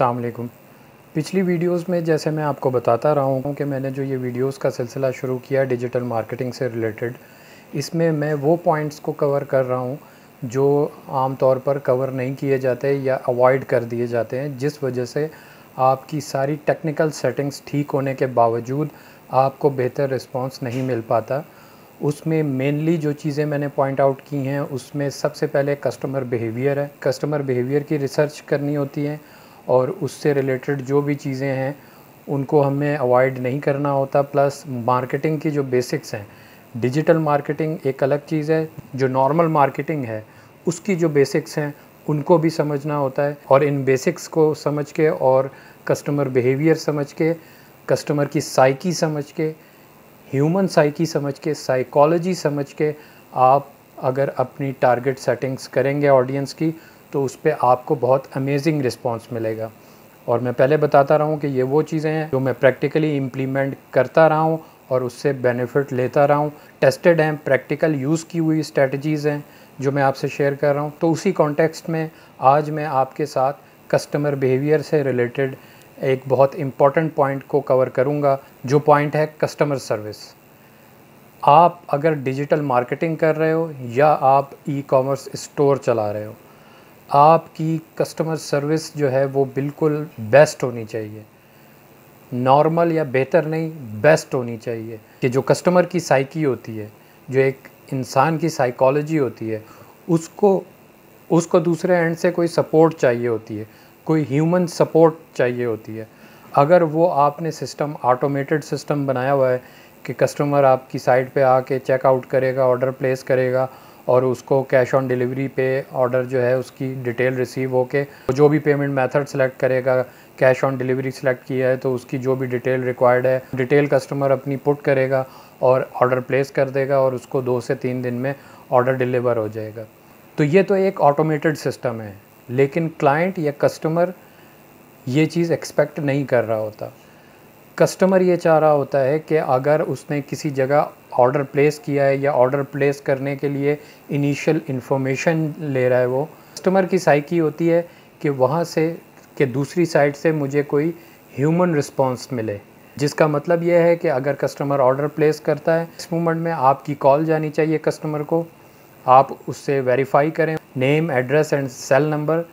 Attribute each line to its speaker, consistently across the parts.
Speaker 1: अस्सलाम वालेकुम। पिछली वीडियोस में जैसे मैं आपको बताता रहा हूँ कि मैंने जो ये वीडियोस का सिलसिला शुरू किया डिजिटल मार्केटिंग से रिलेटेड, इसमें मैं वो पॉइंट्स को कवर कर रहा हूँ जो आम तौर पर कवर नहीं किए जाते या अवॉइड कर दिए जाते हैं, जिस वजह से आपकी सारी टेक्निकल सेटिंग्स ठीक होने के बावजूद आपको बेहतर रिस्पॉन्स नहीं मिल पाता। उसमें मेनली जो चीज़ें मैंने पॉइंट आउट की हैं उसमें सबसे पहले कस्टमर बिहेवियर है। कस्टमर बिहेवियर की रिसर्च करनी होती है और उससे रिलेटेड जो भी चीज़ें हैं उनको हमें अवॉइड नहीं करना होता। प्लस मार्केटिंग की जो बेसिक्स हैं, डिजिटल मार्केटिंग एक अलग चीज़ है, जो नॉर्मल मार्केटिंग है उसकी जो बेसिक्स हैं उनको भी समझना होता है। और इन बेसिक्स को समझ के और कस्टमर बिहेवियर समझ के, कस्टमर की साइकी समझ के, ह्यूमन साइकी समझ के, साइकोलॉजी समझ के आप अगर अपनी टारगेट सेटिंग्स करेंगे ऑडियंस की तो उस पर आपको बहुत अमेजिंग रिस्पांस मिलेगा। और मैं पहले बताता रहा हूँ कि ये वो चीज़ें हैं जो मैं प्रैक्टिकली इम्प्लीमेंट करता रहा हूँ और उससे बेनिफिट लेता रहा हूँ। टेस्टेड हैं, प्रैक्टिकल यूज़ की हुई स्ट्रेटजीज़ हैं जो मैं आपसे शेयर कर रहा हूँ। तो उसी कॉन्टेक्स्ट में आज मैं आपके साथ कस्टमर बिहेवियर से रिलेटेड एक बहुत इम्पॉर्टेंट पॉइंट को कवर करूंगा, जो पॉइंट है कस्टमर सर्विस। आप अगर डिजिटल मार्केटिंग कर रहे हो या आप ई कॉमर्स स्टोर चला रहे हो, आपकी कस्टमर सर्विस जो है वो बिल्कुल बेस्ट होनी चाहिए। नॉर्मल या बेहतर नहीं, बेस्ट होनी चाहिए। कि जो कस्टमर की साइकी होती है, जो एक इंसान की साइकोलॉजी होती है, उसको दूसरे एंड से कोई सपोर्ट चाहिए होती है, कोई ह्यूमन सपोर्ट चाहिए होती है। अगर वो आपने सिस्टम ऑटोमेटेड सिस्टम बनाया हुआ है कि कस्टमर आपकी साइट पे आके चेकआउट करेगा, ऑर्डर प्लेस करेगा और उसको कैश ऑन डिलीवरी पे ऑर्डर जो है उसकी डिटेल रिसीव होके जो भी पेमेंट मेथड सेलेक्ट करेगा, कैश ऑन डिलीवरी सेलेक्ट किया है तो उसकी जो भी डिटेल रिक्वायर्ड है डिटेल कस्टमर अपनी पुट करेगा और ऑर्डर प्लेस कर देगा और उसको 2 से 3 दिन में ऑर्डर डिलीवर हो जाएगा। तो ये तो एक ऑटोमेटेड सिस्टम है, लेकिन क्लाइंट या कस्टमर ये चीज़ एक्सपेक्ट नहीं कर रहा होता। कस्टमर ये चाह रहा होता है कि अगर उसने किसी जगह ऑर्डर प्लेस किया है या ऑर्डर प्लेस करने के लिए इनिशियल इन्फॉर्मेशन ले रहा है, वो कस्टमर की साइकी होती है कि वहाँ से कि दूसरी साइड से मुझे कोई ह्यूमन रिस्पॉन्स मिले। जिसका मतलब ये है कि अगर कस्टमर ऑर्डर प्लेस करता है, इस मोमेंट में आपकी कॉल जानी चाहिए कस्टमर को, आप उससे वेरीफाई करें name, address and cell number,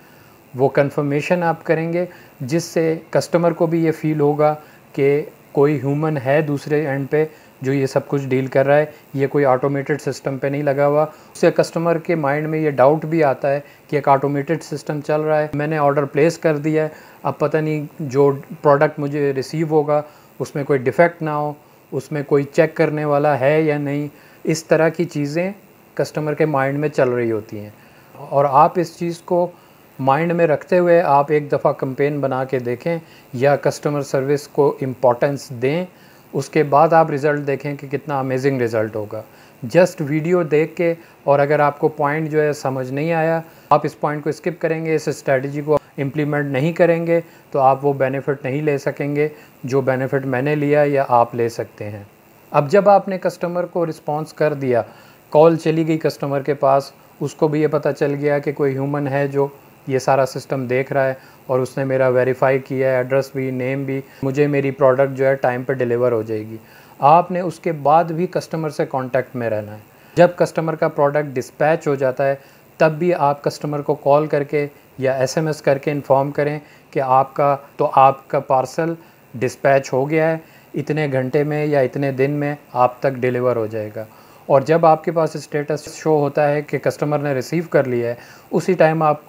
Speaker 1: वो कंफर्मेशन आप करेंगे जिससे कस्टमर को भी ये फील होगा कि कोई ह्यूमन है दूसरे एंड पे जो ये सब कुछ डील कर रहा है, ये कोई ऑटोमेटेड सिस्टम पे नहीं लगा हुआ। उससे कस्टमर के माइंड में ये डाउट भी आता है कि एक ऑटोमेटेड सिस्टम चल रहा है, मैंने ऑर्डर प्लेस कर दिया है, अब पता नहीं जो प्रोडक्ट मुझे रिसीव होगा उसमें कोई डिफेक्ट ना हो, उसमें कोई चेक करने वाला है या नहीं। इस तरह की चीज़ें कस्टमर के माइंड में चल रही होती हैं और आप इस चीज़ को माइंड में रखते हुए आप एक दफ़ा कैंपेन बना के देखें या कस्टमर सर्विस को इम्पोर्टेंस दें, उसके बाद आप रिज़ल्ट देखें कि कितना अमेजिंग रिज़ल्ट होगा। जस्ट वीडियो देख के और अगर आपको पॉइंट जो है समझ नहीं आया, आप इस पॉइंट को स्किप करेंगे, इस स्ट्रेटजी को इम्प्लीमेंट नहीं करेंगे तो आप वो बेनिफिट नहीं ले सकेंगे जो बेनिफिट मैंने लिया या आप ले सकते हैं। अब जब आपने कस्टमर को रिस्पॉन्स कर दिया, कॉल चली गई कस्टमर के पास, उसको भी ये पता चल गया कि कोई ह्यूमन है जो ये सारा सिस्टम देख रहा है और उसने मेरा वेरीफाई किया है, एड्रेस भी, नेम भी, मुझे मेरी प्रोडक्ट जो है टाइम पे डिलीवर हो जाएगी। आपने उसके बाद भी कस्टमर से कांटेक्ट में रहना है। जब कस्टमर का प्रोडक्ट डिस्पैच हो जाता है तब भी आप कस्टमर को कॉल करके या एसएमएस करके इन्फॉर्म करें कि आपका पार्सल डिस्पैच हो गया है, इतने घंटे में या इतने दिन में आप तक डिलीवर हो जाएगा। और जब आपके पास स्टेटस शो होता है कि कस्टमर ने रिसीव कर लिया है, उसी टाइम आप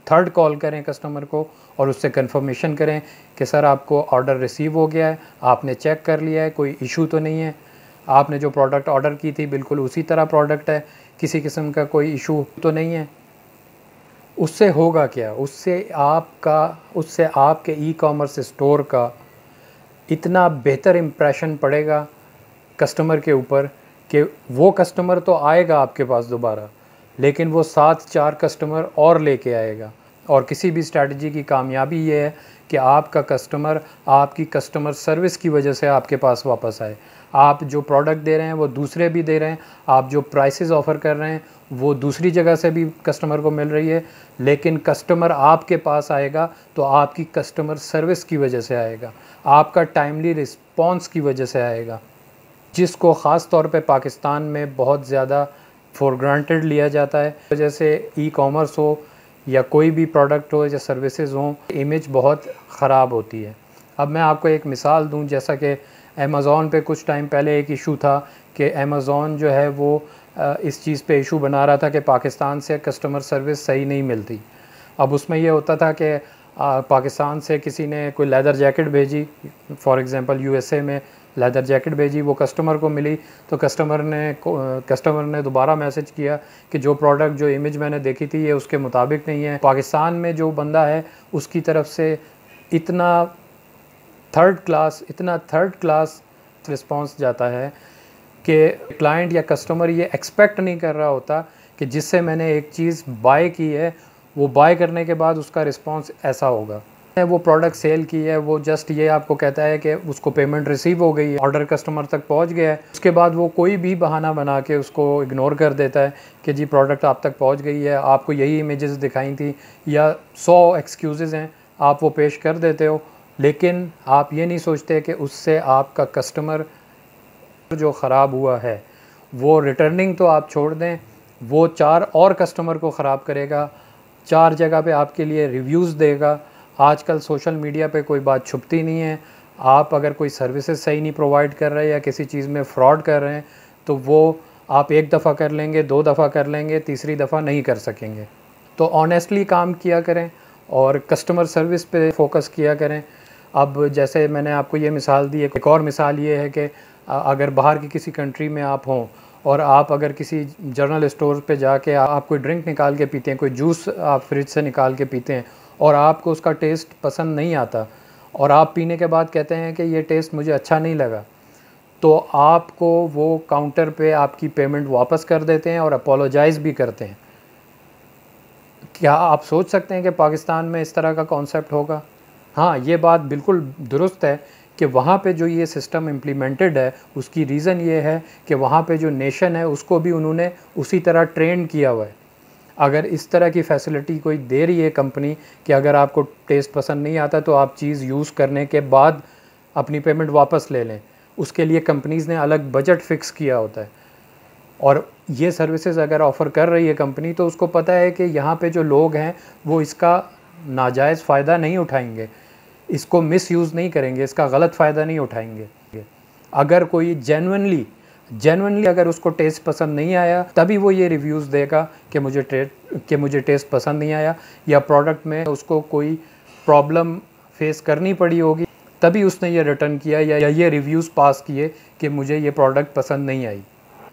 Speaker 1: थर्ड कॉल करें कस्टमर को और उससे कंफर्मेशन करें कि सर आपको ऑर्डर रिसीव हो गया है, आपने चेक कर लिया है, कोई इशू तो नहीं है, आपने जो प्रोडक्ट ऑर्डर की थी बिल्कुल उसी तरह प्रोडक्ट है, किसी किस्म का कोई इशू तो नहीं है। उससे होगा क्या, उससे आपके ई कॉमर्स स्टोर का इतना बेहतर इम्प्रेशन पड़ेगा कस्टमर के ऊपर कि वो कस्टमर तो आएगा आपके पास दोबारा, लेकिन वो 7 4 कस्टमर और लेके आएगा। और किसी भी स्ट्रैटेजी की कामयाबी ये है कि आपका कस्टमर आपकी कस्टमर सर्विस की वजह से आपके पास वापस आए। आप जो प्रोडक्ट दे रहे हैं वो दूसरे भी दे रहे हैं, आप जो प्राइसेस ऑफ़र कर रहे हैं वो दूसरी जगह से भी कस्टमर को मिल रही है, लेकिन कस्टमर आपके पास आएगा तो आपकी कस्टमर सर्विस की वजह से आएगा, आपका टाइमली रिस्पॉन्स की वजह से आएगा, जिसको ख़ास तौर पे पाकिस्तान में बहुत ज़्यादा फॉर ग्रांटेड लिया जाता है। वजह से ई कॉमर्स हो या कोई भी प्रोडक्ट हो या सर्विसेज हों, इमेज बहुत ख़राब होती है। अब मैं आपको एक मिसाल दूं, जैसा कि अमेज़ॉन पे कुछ टाइम पहले एक इशू था कि अमेज़ॉन जो है वो इस चीज़ पे इशू बना रहा था कि पाकिस्तान से कस्टमर सर्विस सही नहीं मिलती। अब उसमें ये होता था कि पाकिस्तान से किसी ने कोई लेदर जैकेट भेजी, फॉर एग्ज़ाम्पल यूएसए में लेदर जैकेट भेजी, वो कस्टमर को मिली तो कस्टमर ने दोबारा मैसेज किया कि जो प्रोडक्ट जो इमेज मैंने देखी थी ये उसके मुताबिक नहीं है। पाकिस्तान में जो बंदा है उसकी तरफ से इतना थर्ड क्लास रिस्पांस जाता है कि क्लाइंट या कस्टमर ये एक्सपेक्ट नहीं कर रहा होता कि जिससे मैंने एक चीज़ बाय की है वो बाय करने के बाद उसका रिस्पांस ऐसा होगा। वो प्रोडक्ट सेल की है, वो जस्ट ये आपको कहता है कि उसको पेमेंट रिसीव हो गई है, ऑर्डर कस्टमर तक पहुंच गया है, उसके बाद वो कोई भी बहाना बना के उसको इग्नोर कर देता है कि जी प्रोडक्ट आप तक पहुंच गई है, आपको यही इमेजेस दिखाई थी, या 100 एक्सक्यूज़ेस हैं आप वो पेश कर देते हो, लेकिन आप ये नहीं सोचते कि उससे आपका कस्टमर जो ख़राब हुआ है वो रिटर्निंग तो आप छोड़ दें, वो 4 और कस्टमर को ख़राब करेगा, 4 जगह पे आपके लिए रिव्यूज़ देगा। आजकल सोशल मीडिया पे कोई बात छुपती नहीं है। आप अगर कोई सर्विसेज सही नहीं प्रोवाइड कर रहे या किसी चीज़ में फ्रॉड कर रहे हैं तो वो आप 1 दफ़ा कर लेंगे, 2 दफ़ा कर लेंगे, तीसरी दफ़ा नहीं कर सकेंगे। तो ऑनेस्टली काम किया करें और कस्टमर सर्विस पे फोकस किया करें। अब जैसे मैंने आपको ये मिसाल दी है, एक और मिसाल ये है कि अगर बाहर की किसी कंट्री में आप हों और आप अगर किसी जनरल स्टोर पे जाके आप कोई ड्रिंक निकाल के पीते हैं, कोई जूस आप फ्रिज से निकाल के पीते हैं और आपको उसका टेस्ट पसंद नहीं आता और आप पीने के बाद कहते हैं कि ये टेस्ट मुझे अच्छा नहीं लगा, तो आपको वो काउंटर पे आपकी पेमेंट वापस कर देते हैं और अपोलोजाइज़ भी करते हैं। क्या आप सोच सकते हैं कि पाकिस्तान में इस तरह का कॉन्सेप्ट होगा? हाँ, ये बात बिल्कुल दुरुस्त है कि वहाँ पे जो ये सिस्टम इम्प्लीमेंटेड है उसकी रीज़न ये है कि वहाँ पे जो नेशन है उसको भी उन्होंने उसी तरह ट्रेन किया हुआ है। अगर इस तरह की फैसिलिटी कोई दे रही है कंपनी कि अगर आपको टेस्ट पसंद नहीं आता तो आप चीज़ यूज़ करने के बाद अपनी पेमेंट वापस ले लें, उसके लिए कंपनीज़ ने अलग बजट फ़िक्स किया होता है। और ये सर्विसेज अगर ऑफ़र कर रही है कंपनी तो उसको पता है कि यहाँ पे जो लोग हैं वो इसका नाजायज़ फ़ायदा नहीं उठाएंगे, इसको मिसयूज़ नहीं करेंगे, इसका गलत फ़ायदा नहीं उठाएंगे। अगर कोई जेन्युइनली अगर उसको टेस्ट पसंद नहीं आया तभी वो ये रिव्यूज़ देगा कि मुझे टेस्ट पसंद नहीं आया, या प्रोडक्ट में उसको कोई प्रॉब्लम फेस करनी पड़ी होगी तभी उसने ये रिटर्न किया या ये रिव्यूज़ पास किए कि मुझे ये प्रोडक्ट पसंद नहीं आई।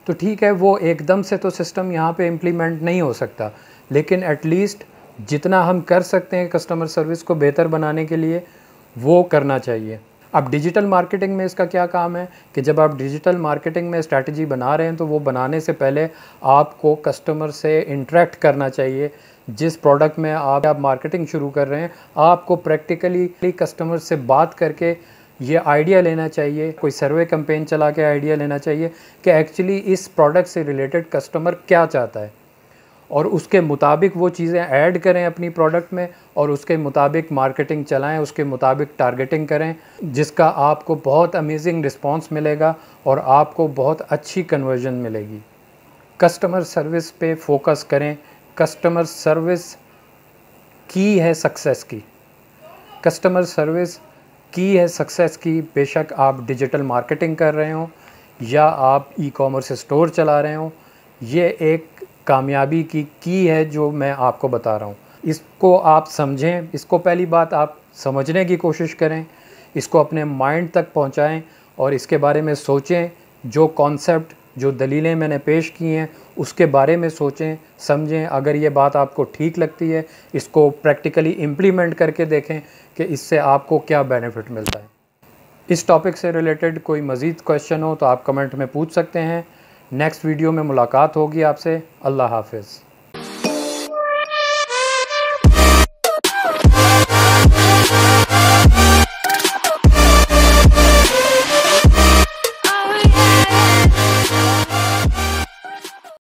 Speaker 1: तो ठीक है, वो एकदम से तो सिस्टम यहाँ पे इम्प्लीमेंट नहीं हो सकता, लेकिन एटलीस्ट जितना हम कर सकते हैं कस्टमर सर्विस को बेहतर बनाने के लिए वो करना चाहिए। अब डिजिटल मार्केटिंग में इसका क्या काम है कि जब आप डिजिटल मार्केटिंग में स्ट्रैटेजी बना रहे हैं तो वो बनाने से पहले आपको कस्टमर से इंटरेक्ट करना चाहिए। जिस प्रोडक्ट में आप मार्केटिंग शुरू कर रहे हैं आपको प्रैक्टिकली कस्टमर से बात करके ये आइडिया लेना चाहिए, कोई सर्वे कैंपेन चला के आइडिया लेना चाहिए कि एक्चुअली इस प्रोडक्ट से रिलेटेड कस्टमर क्या चाहता है और उसके मुताबिक वो चीज़ें ऐड करें अपनी प्रोडक्ट में और उसके मुताबिक मार्केटिंग चलाएं, उसके मुताबिक टारगेटिंग करें, जिसका आपको बहुत अमेजिंग रिस्पांस मिलेगा और आपको बहुत अच्छी कन्वर्जन मिलेगी। कस्टमर सर्विस पे फोकस करें। कस्टमर सर्विस की है सक्सेस की, कस्टमर सर्विस की है सक्सेस की। बेशक आप डिजिटल मार्केटिंग कर रहे हो या आप ई कॉमर्स स्टोर चला रहे हो, ये एक कामयाबी की है जो मैं आपको बता रहा हूँ। इसको आप समझें, इसको पहली बात आप समझने की कोशिश करें, इसको अपने माइंड तक पहुँचाएं और इसके बारे में सोचें। जो कॉन्सेप्ट, जो दलीलें मैंने पेश की हैं उसके बारे में सोचें, समझें। अगर ये बात आपको ठीक लगती है इसको प्रैक्टिकली इम्प्लीमेंट करके देखें कि इससे आपको क्या बेनिफिट मिलता है। इस टॉपिक से रिलेटेड कोई मज़ीद क्वेश्चन हो तो आप कमेंट में पूछ सकते हैं। नेक्स्ट वीडियो में मुलाकात होगी आपसे। अल्लाह हाफ़िज़।